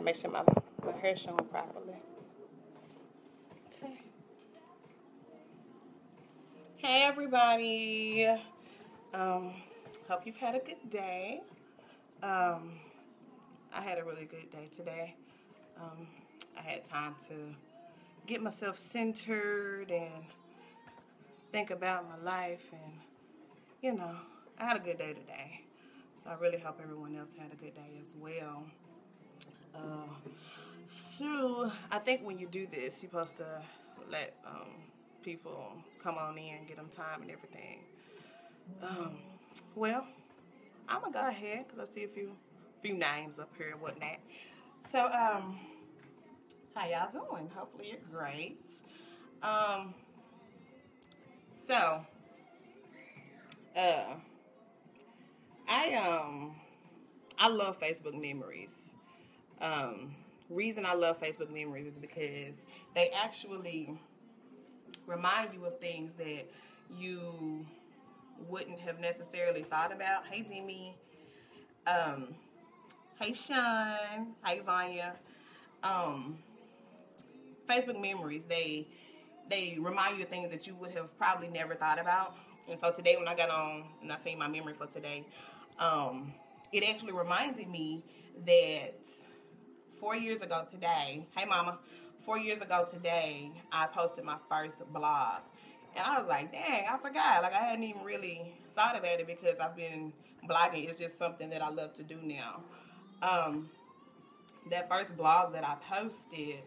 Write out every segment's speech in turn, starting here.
make sure my hair's showing properly. Okay. Hey everybody. Hope you've had a good day. I had a really good day today. I had time to get myself centered and think about my life, and you know, I had a good day today. So I really hope everyone else had a good day as well. So I think when you do this, you're supposed to let people come on in, get them time and everything. Well, I'm gonna go ahead because I see a few names up here and whatnot. So how y'all doing? Hopefully you're great. So I love Facebook memories. Reason I love Facebook memories is because they actually remind you of things that you wouldn't have necessarily thought about. Hey Demi, hey Sean, hey Vanya. Facebook memories, they remind you of things that you would have probably never thought about. And so today when I got on and I seen my memory for today, it actually reminded me that 4 years ago today, hey mama, 4 years ago today, I posted my first blog. And I was like, dang, I forgot. Like, I hadn't even really thought about it because I've been blogging. It's just something that I love to do now. That first blog that I posted,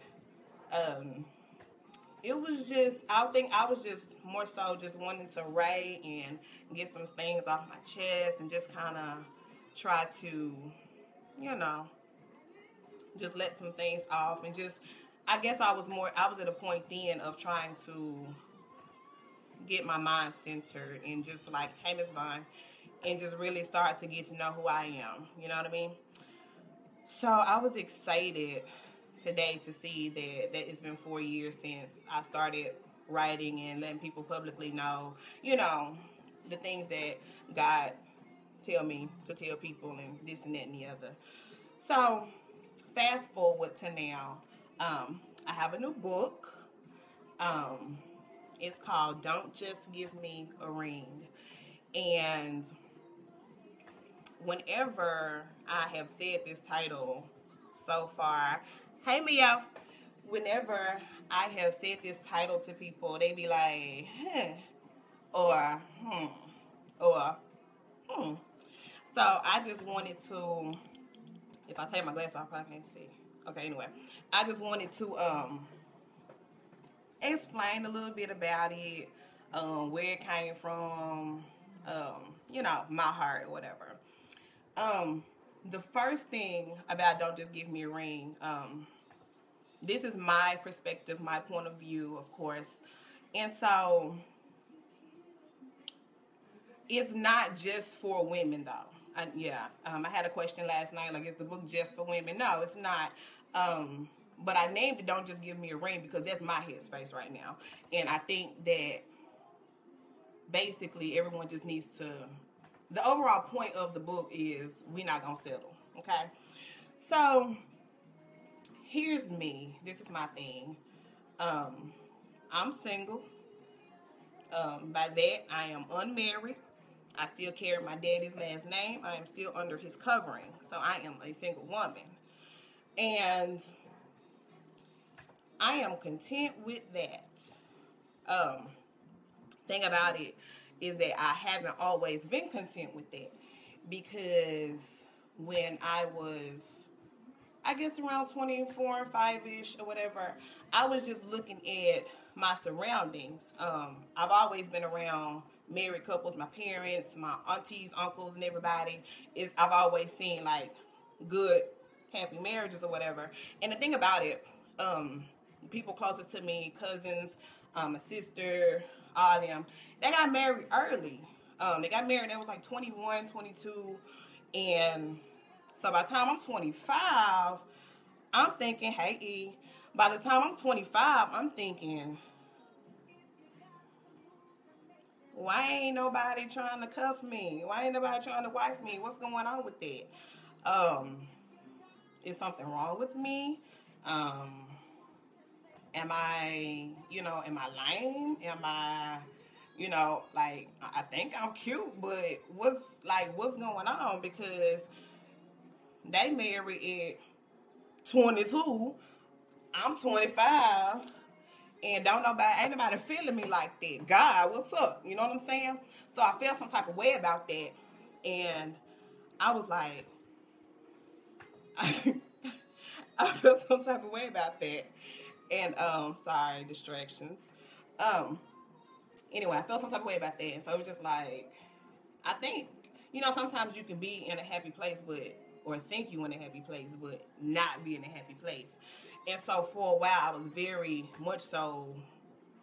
it was just, I think I was just more so just wanting to write and get some things off my chest and just kind of try to, you know, just let some things off and just, I guess I was at a point then of trying to get my mind centered and just like, hey Miss Vaughn, and just really start to get to know who I am, you know what I mean? So I was excited today to see that it's been 4 years since I started writing and letting people publicly know, you know, the things that God tell me to tell people and this and that and the other. So fast forward to now, I have a new book. It's called Don't Just Give Me a Ring. And whenever I have said this title so far, hey Mia, whenever I have said this title to people, they be like, or or So I just wanted to, if I take my glasses off, I can't see. Okay, anyway, I just wanted to explain a little bit about it, where it came from, you know, my heart or whatever. The first thing about Don't Just Give Me a Ring, this is my perspective, my point of view, of course. And so it's not just for women, though. I had a question last night, like, is the book just for women? No, it's not. But I named it Don't Just Give Me a Ring because that's my headspace right now. And I think that basically everyone just needs to, the overall point of the book is we're not going to settle, okay? So here's me. This is my thing. I'm single. By that, I am unmarried. I still carry my daddy's last name. I am still under his covering. So I am a single woman. And I am content with that. Thing about it is that I haven't always been content with that. Because when I was, I guess around 24, 5-ish or whatever, I was just looking at my surroundings. I've always been around married couples, my parents, my aunties, uncles, and everybody. I've always seen like good, happy marriages or whatever. And the thing about it, people closest to me, cousins, my sister, all of them, they got married early. They got married, they was like 21, 22, and so by the time I'm 25, I'm thinking, hey E, by the time I'm 25, I'm thinking, why ain't nobody trying to cuff me? Why ain't nobody trying to wife me? What's going on with that? Is something wrong with me? Am I, am I lame? Am I, like, I think I'm cute, but what's going on? Because they married at 22, I'm 25, and ain't nobody feeling me like that. God, what's up? You know what I'm saying? So I felt some type of way about that, and I was like, I felt some type of way about that, and sorry, distractions. Um, anyway, I felt some type of way about that, and so it was just like, I think, sometimes you can be in a happy place, or think you in a happy place, but not be in a happy place. And so for a while, I was very much so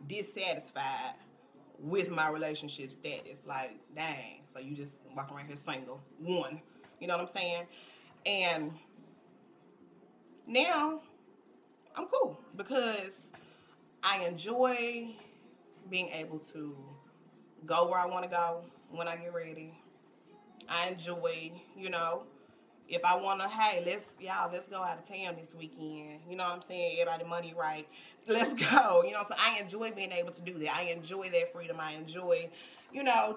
dissatisfied with my relationship status. Like, dang, so you just walk around here single, one. You know what I'm saying? And now I'm cool because I enjoy being able to go where I want to go when I get ready. I enjoy, if I want to, hey, let's go out of town this weekend. You know what I'm saying? Everybody money right. Let's go. So I enjoy being able to do that. I enjoy that freedom. I enjoy,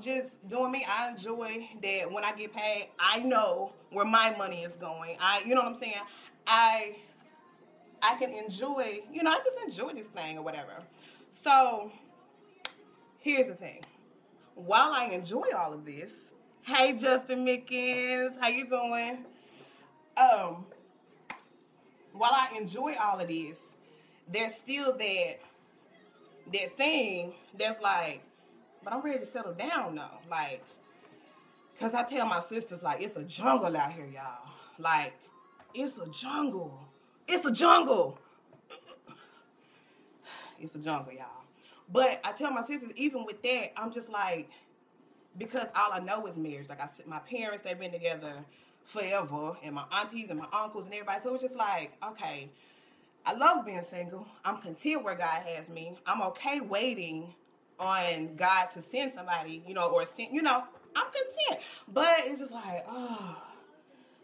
just doing me. I enjoy that when I get paid, I know where my money is going. You know what I'm saying? I can enjoy, I just enjoy this thing or whatever. So here's the thing. While I enjoy all of this, hey Justin Mickens, how you doing? While I enjoy all of this, there's still that thing that's like, but I'm ready to settle down now. Like, cause I tell my sisters, like, it's a jungle out here, y'all. Like, it's a jungle. It's a jungle. It's a jungle, y'all. But I tell my sisters, even with that, I'm just like, because all I know is marriage. Like, my parents, they've been together forever, and my aunties and my uncles and everybody. So it's just like, okay, I love being single. I'm content where God has me. I'm okay waiting on God to send somebody, or send, I'm content. But it's just like, oh.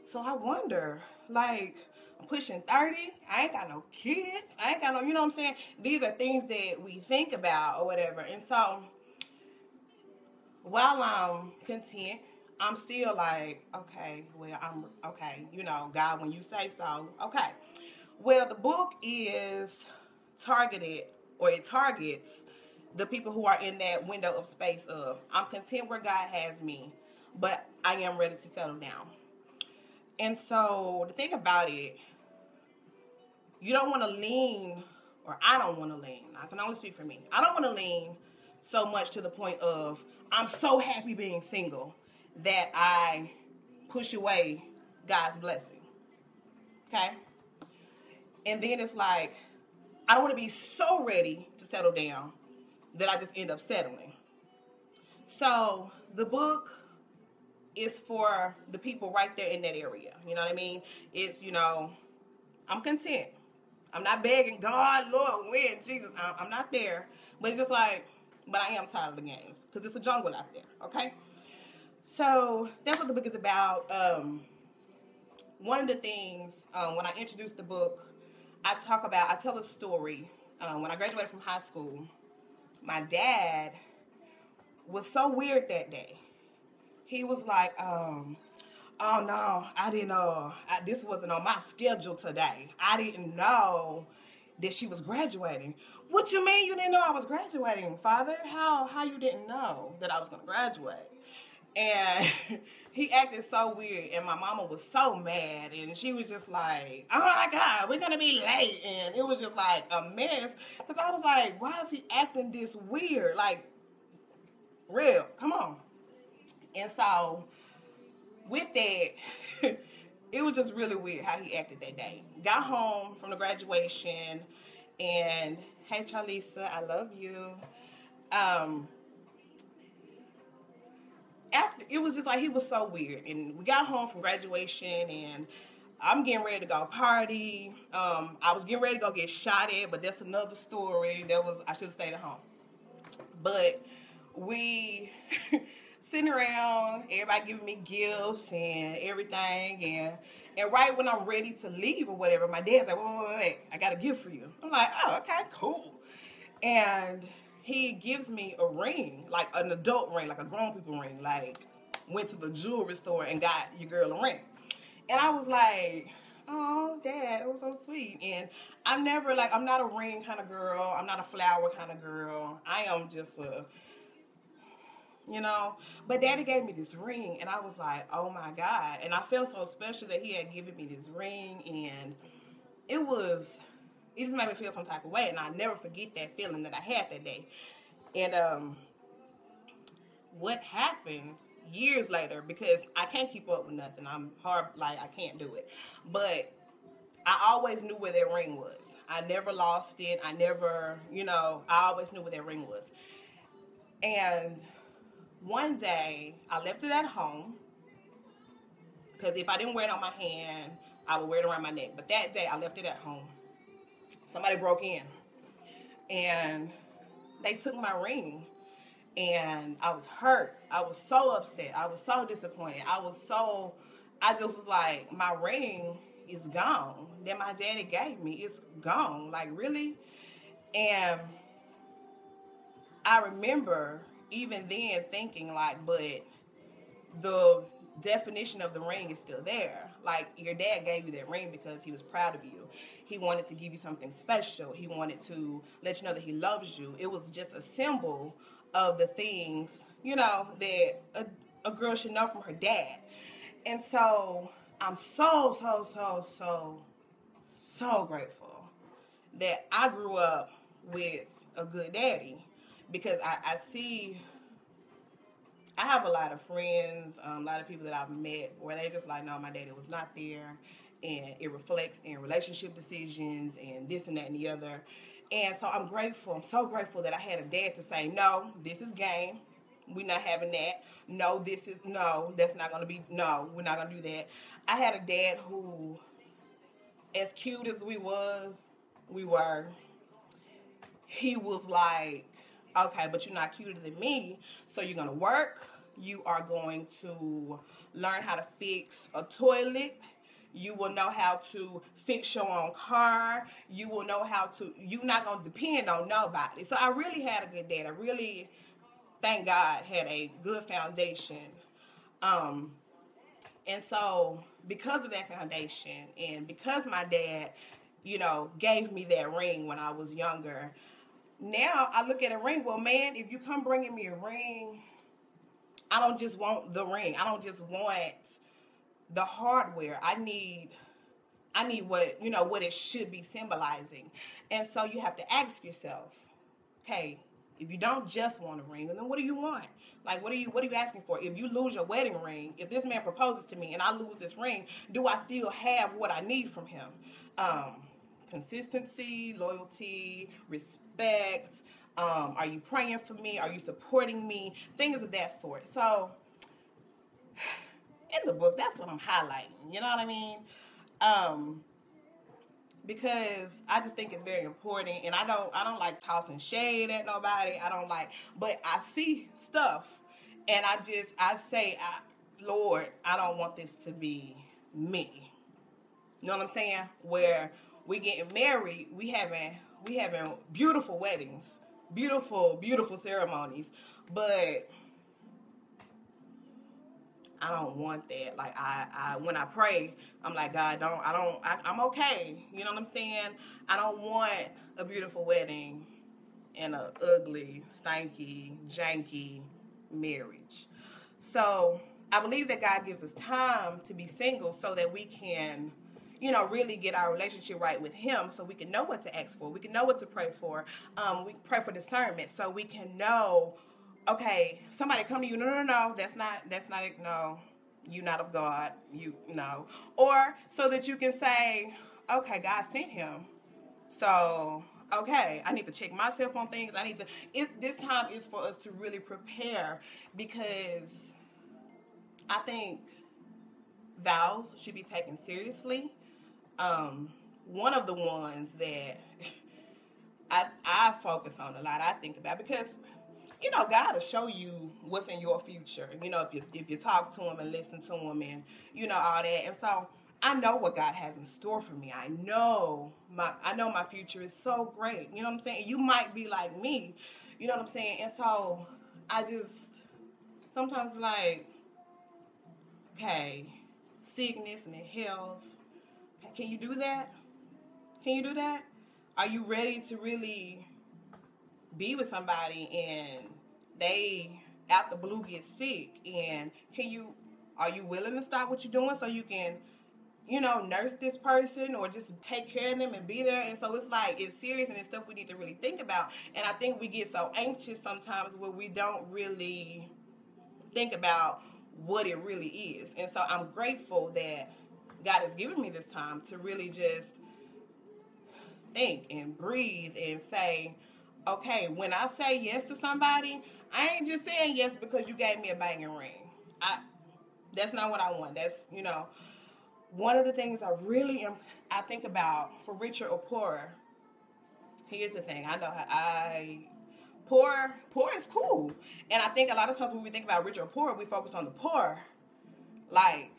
So I wonder, like, I'm pushing 30. I ain't got no kids. I ain't got no, you know what I'm saying? These are things that we think about or whatever. And so while I'm content, I'm still like, okay, well, I'm okay, God, when you say so, okay. Well, the book is targeted, or it targets the people who are in that window of space of, I'm content where God has me, but I am ready to settle down. And so the thing about it, you don't want to lean, or I don't want to lean. I can only speak for me. I don't want to lean so much to the point of, I'm so happy being single that I push away God's blessing. Okay? And then it's like, I don't want to be so ready to settle down that I just end up settling. So the book is for the people right there in that area. You know what I mean? It's, I'm content. I'm not begging God, Lord, when, Jesus. I'm not there. But it's just like, but I am tired of the games because it's a jungle out there, okay? So that's what the book is about. One of the things, when I introduced the book, I tell a story. When I graduated from high school, my dad was so weird that day. He was like, oh no, I didn't know, this wasn't on my schedule today. I didn't know that she was graduating. What you mean you didn't know I was graduating, Father? How you didn't know that I was going to graduate? And he acted so weird, and my mama was so mad, and she was just like, oh my God, we're going to be late. And it was just like a mess, because I was like, why is he acting this weird? Like, real, come on. And so with that, it was just really weird how he acted that day. Got home from the graduation, and hey, Charlisa, I love you. After, it was just like he was so weird, and we got home from graduation, and I'm getting ready to go party. I was getting ready to go get shot at, but that's another story. I should have stayed at home. But we sitting around, everybody giving me gifts and everything, and And right when I'm ready to leave or whatever, my dad's like, wait, I got a gift for you. I'm like, oh, okay, cool. And he gives me a ring, like an adult ring, like a grown people ring. Like, went to the jewelry store and got your girl a ring. And I was like, oh, Dad, it was so sweet. And I'm never, like, I'm not a ring kind of girl. I'm not a flower kind of girl. I am just a, you know. But Daddy gave me this ring, and I was like, oh, my God. And I felt so special that he had given me this ring, and it just made me feel some type of way. And I'll never forget that feeling that I had that day. And what happened years later, because I can't keep up with nothing. I'm hard, like, I can't do it. But I always knew where that ring was. I never lost it. I never, I always knew where that ring was. And one day, I left it at home, because if I didn't wear it on my hand, I would wear it around my neck. But that day, I left it at home. Somebody broke in, and they took my ring. And I was hurt. I was so upset. I was so disappointed. I just was like, my ring is gone. That my daddy gave me, it's gone. Like, really? And I remember even then thinking, like, but the definition of the ring is still there. Like, your dad gave you that ring because he was proud of you. He wanted to give you something special. He wanted to let you know that he loves you. It was just a symbol of the things, that a girl should know from her dad. And so I'm so grateful that I grew up with a good daddy, because I have a lot of friends, a lot of people that I've met where they just like, no, my daddy was not there, and it reflects in relationship decisions and this and that and the other. And so I'm grateful. I'm so grateful that I had a dad to say, no, this is game. We're not having that. No, that's not going to be, no, we're not going to do that. I had a dad who, as cute as we were, he was like, okay, but you're not cuter than me, so you're going to work. You are going to learn how to fix a toilet. You will know how to fix your own car. You will know how to, you're not going to depend on nobody. So I really had a good dad. I really, thank God, had a good foundation. And so because of that foundation, and because my dad, gave me that ring when I was younger, now I look at a ring, well, man, if you come bringing me a ring, I don't just want the ring. I don't just want the hardware. I need what, what it should be symbolizing. And so you have to ask yourself, okay, if you don't just want a ring, then what do you want? Like, what are you asking for? If you lose your wedding ring, if this man proposes to me and I lose this ring, do I still have what I need from him? Consistency, loyalty, respect. Are you praying for me? Are you supporting me? Things of that sort. So in the book, that's what I'm highlighting. You know what I mean? Because I just think it's very important, and I don't like tossing shade at nobody. But I see stuff, and I say, Lord, I don't want this to be me. You know what I'm saying? Where we getting married, we having beautiful weddings, beautiful ceremonies, but I don't want that. Like, I when I pray, I'm like, God, I'm okay. You know what I'm saying? I don't want a beautiful wedding and a ugly, stanky, janky marriage. So I believe that God gives us time to be single so that we can, really get our relationship right with Him, so we can know what to ask for. We can know what to pray for. We pray for discernment so we can know, okay, somebody come to you, no, that's not it, no, you not of God, no. Or so that you can say, okay, God sent him, so, okay, I need to check myself on things. This time is for us to really prepare, because I think vows should be taken seriously. One of the ones that I focus on a lot, I think about, because God will show you what's in your future. If you talk to Him and listen to Him, and all that. And so I know what God has in store for me. I know my future is so great. You know what I'm saying? You might be like me. You know what I'm saying? And so I just sometimes like, okay, sickness and health. Can you do that? Can you do that? Are you ready to really be with somebody and they out the blue get sick? And are you willing to stop what you're doing so you can, nurse this person or just take care of them and be there? And so it's like, it's serious and it's stuff we need to really think about. And I think we get so anxious sometimes where we don't really think about what it really is. And so I'm grateful that God has given me this time to really just think and breathe and say, okay, when I say yes to somebody, I ain't just saying yes because you gave me a banging ring. That's not what I want. That's, one of the things I think about for richer or poorer. Here's the thing. I know poor is cool. And I think a lot of times when we think about richer or poorer, we focus on the poor. Like,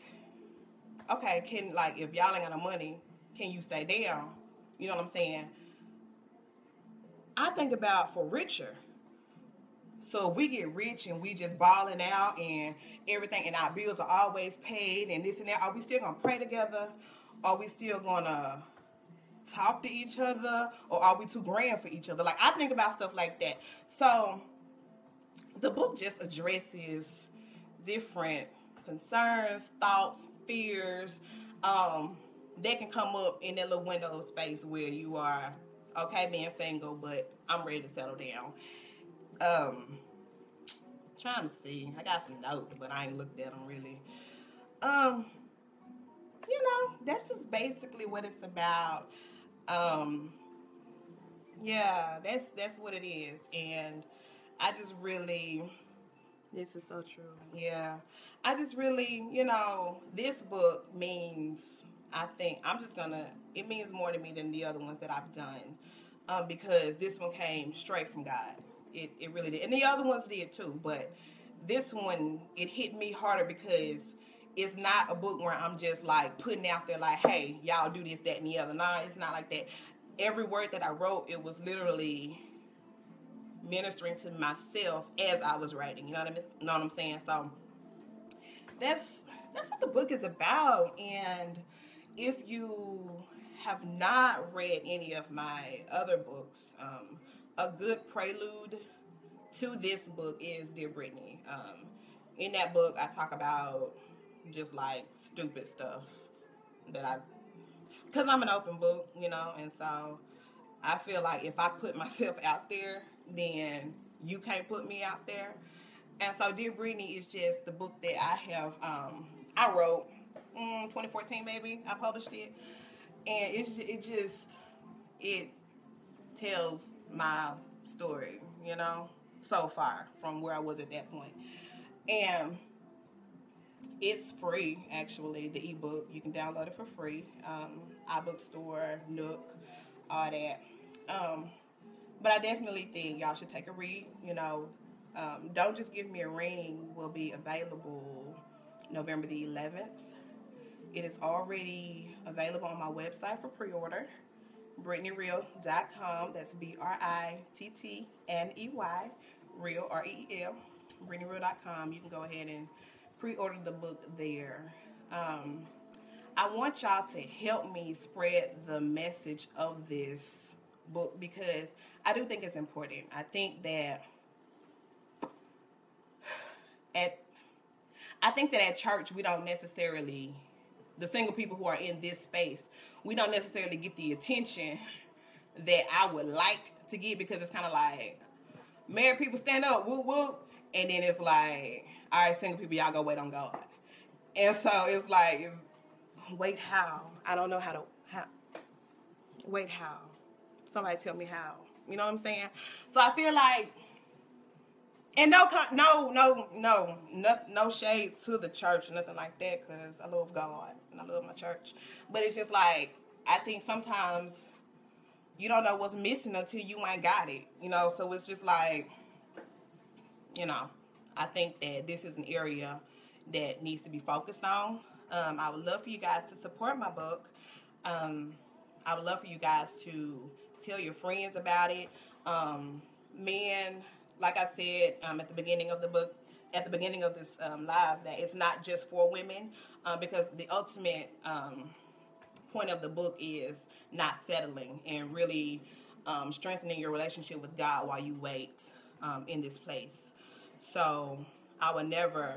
okay, if y'all ain't got no money, can you stay down? You know what I'm saying? I think about for richer. So if we get rich and we just balling out and everything and our bills are always paid and this and that, are we still going to pray together? Are we still going to talk to each other? Or are we too grand for each other? Like, I think about stuff like that. So the book just addresses different concerns, thoughts, fears, that can come up in that little window of space where you are, okay, being single, but I'm ready to settle down. Trying to see. I got some notes, but I ain't looked at them really. That's just basically what it's about. Yeah, that's what it is. And I just really, this is so true. Yeah. I just really, this book means, it means more to me than the other ones that I've done. Because this one came straight from God. It really did. And the other ones did too, but this one, it hit me harder because it's not a book where I'm just like putting out there like, hey, y'all do this, that, and the other. No, it's not like that. Every word that I wrote, it was literally ministering to myself as I was writing. You know what I'm saying? So that's what the book is about. And if you have not read any of my other books, a good prelude to this book is Dear Brittany. In that book, I talk about just like stupid stuff because I'm an open book, and so I feel like if I put myself out there, then you can't put me out there. And so Dear Brittany is just the book that I wrote 2014 maybe. I published it, and it tells my story, so far from where I was at that point. And it's free, actually, the ebook. You can download it for free. iBookstore, Nook, all that. But I definitely think y'all should take a read. Don't Just Give Me a Ring will be available November the 11th. It is already available on my website for pre-order, BrittanyReal.com. That's BRITTNEY, Real, REEL, BrittanyReal.com. You can go ahead and pre-order the book there. I want y'all to help me spread the message of this book because I do think it's important. I think that at church we don't necessarily, the single people who are in this space, we don't necessarily get the attention that I would like to get, because it's kind of like, married people stand up, whoop whoop, and then it's like, all right, single people, y'all go wait on God. And so it's like, wait how? I don't know how. Wait how? Somebody tell me how. You know what I'm saying? So I feel like, and no shade to the church, nothing like that, because I love God and I love my church. But it's just like, I think sometimes you don't know what's missing until you ain't got it. So it's just like, I think that this is an area that needs to be focused on. I would love for you guys to support my book. I would love for you guys to tell your friends about it. Men, like I said at the beginning of the book, at the beginning of this live, that it's not just for women, because the ultimate point of the book is not settling and really strengthening your relationship with God while you wait in this place. So I would never,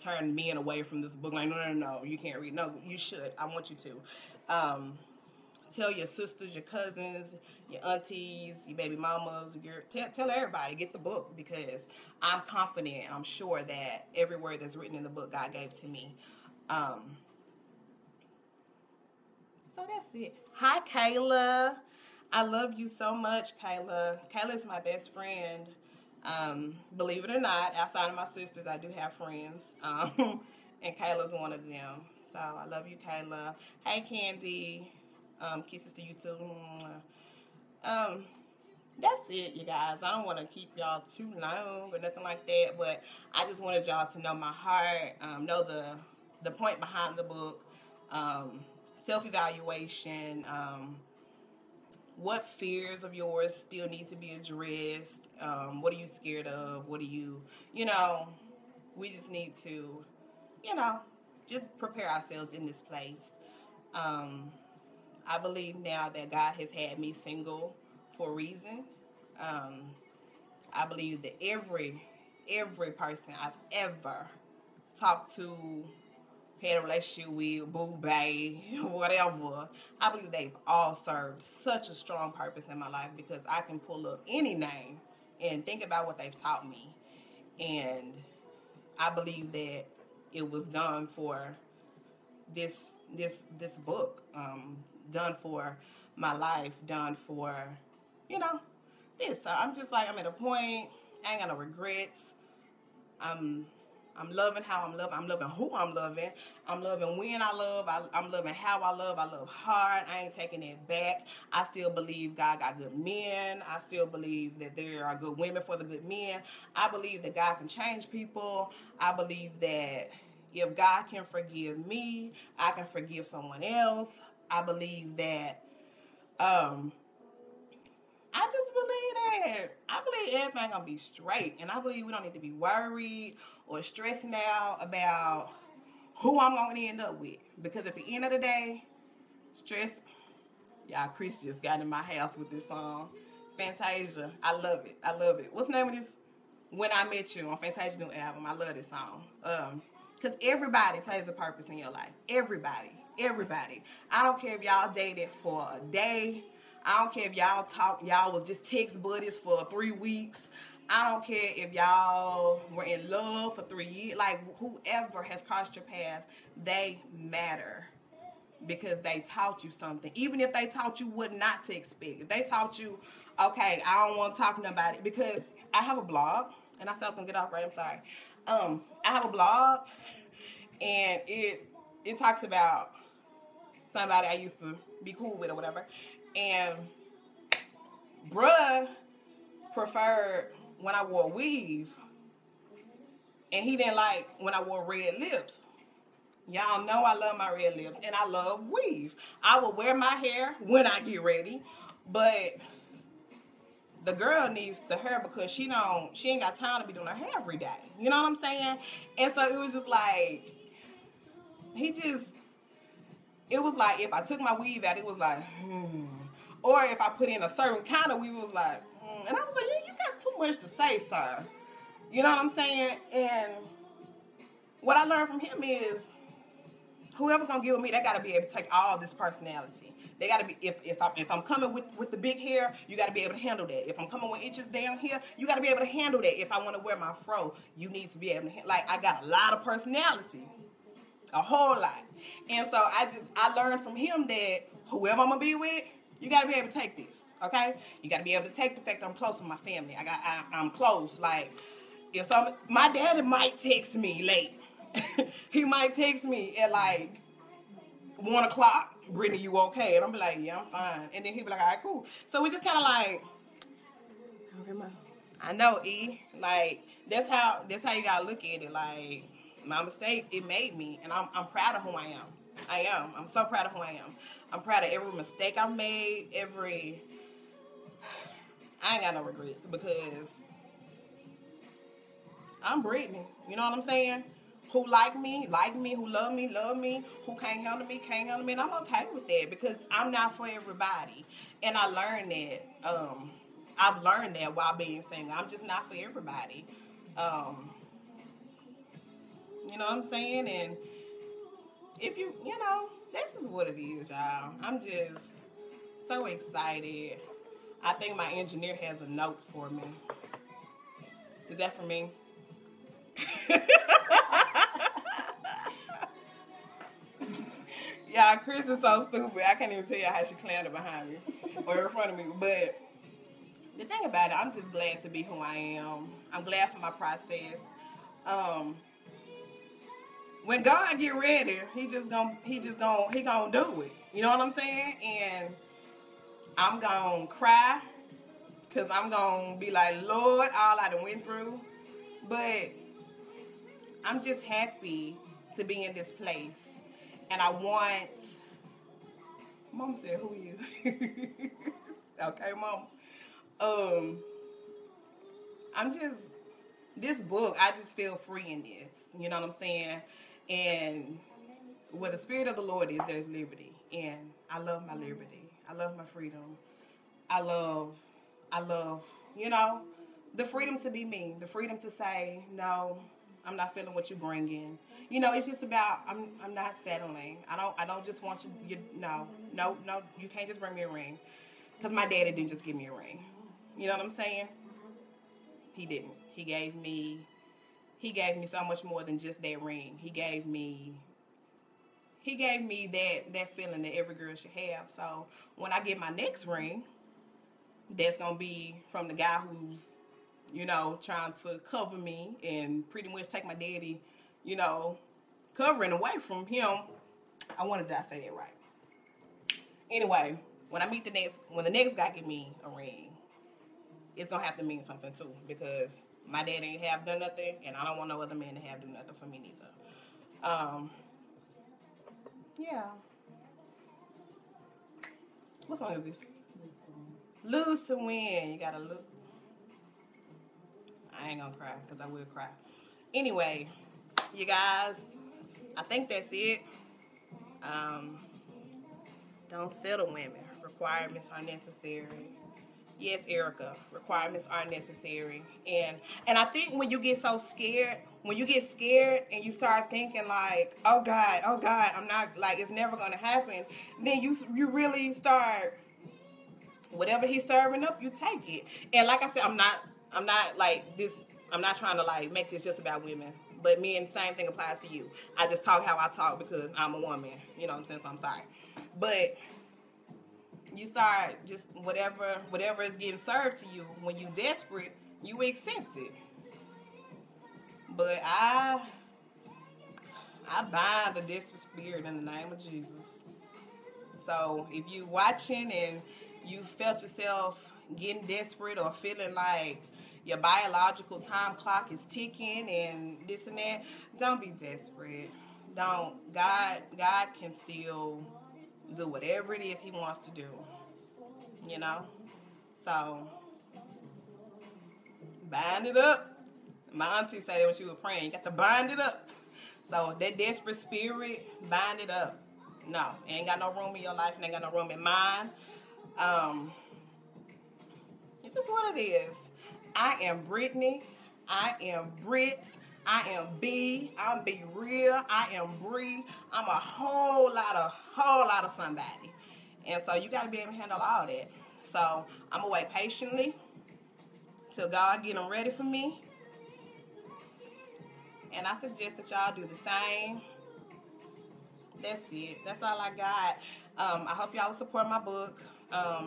turn men away from this book. Like, no, you can't read. No, you should. I want you to. Tell your sisters, your cousins, your aunties, your baby mamas, tell everybody, get the book, because I'm confident, I'm sure that every word that's written in the book God gave to me. So that's it. Hi, Kayla. I love you so much, Kayla. Kayla's my best friend. Believe it or not, outside of my sisters, I do have friends. And Kayla's one of them. So I love you, Kayla. Hey, Candy. Kisses to you too. That's it, you guys. I don't want to keep y'all too long or nothing like that, but I just wanted y'all to know my heart, know the point behind the book, self-evaluation, what fears of yours still need to be addressed, what are you scared of, what do you, we just need to, just prepare ourselves in this place. I believe now that God has had me single for a reason. I believe that every person I've ever talked to, had a relationship with, boo, bae, whatever, I believe they've all served such a strong purpose in my life, because I can pull up any name and think about what they've taught me. And I believe that it was done for this book, done for my life, done for, this. So I'm just like, I'm at a point, I ain't got no regrets. I'm loving how I'm loving. I'm loving who I'm loving. I'm loving when I love. I'm loving how I love. I love hard. I ain't taking it back. I still believe God got good men. I still believe that there are good women for the good men. I believe that God can change people. I believe that if God can forgive me, I can forgive someone else. I believe that, I just believe that. I believe everything's going to be straight. And I believe we don't need to be worried or stressing out about who I'm going to end up with. Because at the end of the day, stress, y'all, Chris just got in my house with this song, Fantasia. I love it. I love it. What's the name of this? When I Met You, on Fantasia's new album. I love this song. Because everybody plays a purpose in your life. Everybody. Everybody. I don't care if y'all dated for a day. I don't care if y'all was just text buddies for 3 weeks. I don't care if y'all were in love for 3 years. Like, whoever has crossed your path, they matter. Because they taught you something. Even if they taught you what not to expect. If they taught you, okay, I don't want to talk to nobody. Because I have a blog. And I said I was going to get off right. I'm sorry. I have a blog. And it talks about somebody I used to be cool with or whatever. And bruh preferred when I wore weave. And he didn't like when I wore red lips. Y'all know I love my red lips. And I love weave. I will wear my hair when I get ready. But the girl needs the hair because she ain't got time to be doing her hair every day. You know what I'm saying? And so it was just like, it was like if I took my weave out, it was like, Or if I put in a certain kind of weave, it was like, And I was like, you got too much to say, sir. You know what I'm saying? And what I learned from him is, whoever's gonna get with me, they gotta be able to take all this personality. They gotta be, if I'm coming with the big hair, you gotta be able to handle that. If I'm coming with inches down here, you gotta be able to handle that. If I want to wear my fro, you need to be able to like, I got a lot of personality, a whole lot. And so I learned from him that whoever I'm gonna be with, you gotta be able to take this, okay? You gotta be able to take the fact that I'm close with my family. I'm close. Like, my daddy might text me late. He might text me at like 1 o'clock. Brittany, you okay? And I'm be like, yeah, I'm fine. And then he be like, all right, cool. So we just kind of like, okay, I know, E. Like, that's how you gotta look at it. Like, My mistakes, it made me, and I'm proud of who I am. I am. I'm so proud of who I am. I'm proud of every mistake I've made, I ain't got no regrets because I'm Brittany. You know what I'm saying? Who like me, who love me, who can't handle me, and I'm okay with that because I'm not for everybody. And I learned that, I've learned that while being single. I'm just not for everybody. Um, you know what I'm saying? And if this is what it is, y'all. I'm just so excited. I think my engineer has a note for me. Is that for me? Yeah, Chris is so stupid. I can't even tell you how she clowned behind me or in front of me. But the thing about it, I'm just glad to be who I am. I'm glad for my process. Um, when God get ready, he gonna do it. You know what I'm saying? And I'm gonna cry because I'm gonna be like, Lord, all I done went through. But I'm just happy to be in this place. And I want... Mama said, who are you? Okay, Mama. I'm just... This book, I just feel free in this. You know what I'm saying? And where the Spirit of the Lord is, there's liberty. And I love my liberty. I love my freedom. I love, the freedom to be me. The freedom to say, no, I'm not feeling what you bring in. It's just about, I'm not settling. I don't just want no, you can't just bring me a ring. Because my daddy didn't just give me a ring. You know what I'm saying? He didn't. He gave me so much more than just that ring. He gave me that feeling that every girl should have. So when I get my next ring, that's going to be from the guy who's, trying to cover me and pretty much take my daddy, covering away from him. I wanted to say that right. Anyway, when the next guy give me a ring, it's going to have to mean something too, because my dad ain't have done nothing, and I don't want no other man to have done nothing for me neither. Yeah. What song is this? Lose to win. You gotta look. I ain't gonna cry, because I will cry. Anyway, you guys, I think that's it. Don't settle women. Requirements are necessary. Yes, Erica, requirements are necessary. And I think when you get so scared, and you start thinking like, oh God, I'm not, like, it's never going to happen, then you really start, whatever he's serving up, you take it. And like I said, I'm not like this, I'm not trying to like make this just about women, but me, and the same thing applies to you. I just talk how I talk because I'm a woman, you know what I'm saying, so I'm sorry. But you start just whatever is getting served to you, when you desperate, you accept it. But I bind the desperate spirit in the name of Jesus. So if you watching and you felt yourself getting desperate or feeling like your biological time clock is ticking and this and that, don't be desperate. Don't. God can still do whatever it is he wants to do, so bind it up. My auntie said that when she was praying, you got to bind it up. So that desperate spirit, bind it up. No, it ain't got no room in your life, it ain't got no room in mine. It's just what it is. I am Brittany, I am Brit, I am B, I'm Be Real, I am Bree. I'm a whole lot of somebody. And so you got to be able to handle all that. So I'm going to wait patiently till God get them ready for me. And I suggest that y'all do the same. That's it. That's all I got. I hope y'all support my book.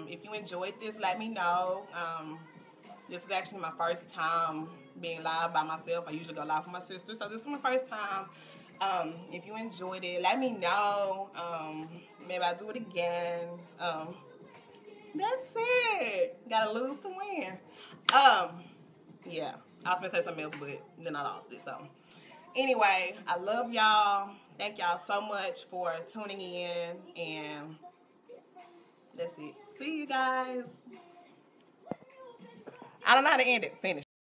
If you enjoyed this, let me know. This is actually my first time being live by myself. I usually go live with my sister, so this is my first time. If you enjoyed it, let me know. Maybe I'll do it again. That's it. Gotta lose to win. Yeah. I was gonna say something else, but then I lost it. So Anyway, I love y'all. Thank y'all so much for tuning in. And that's it. See you guys. I don't know how to end it. Finish.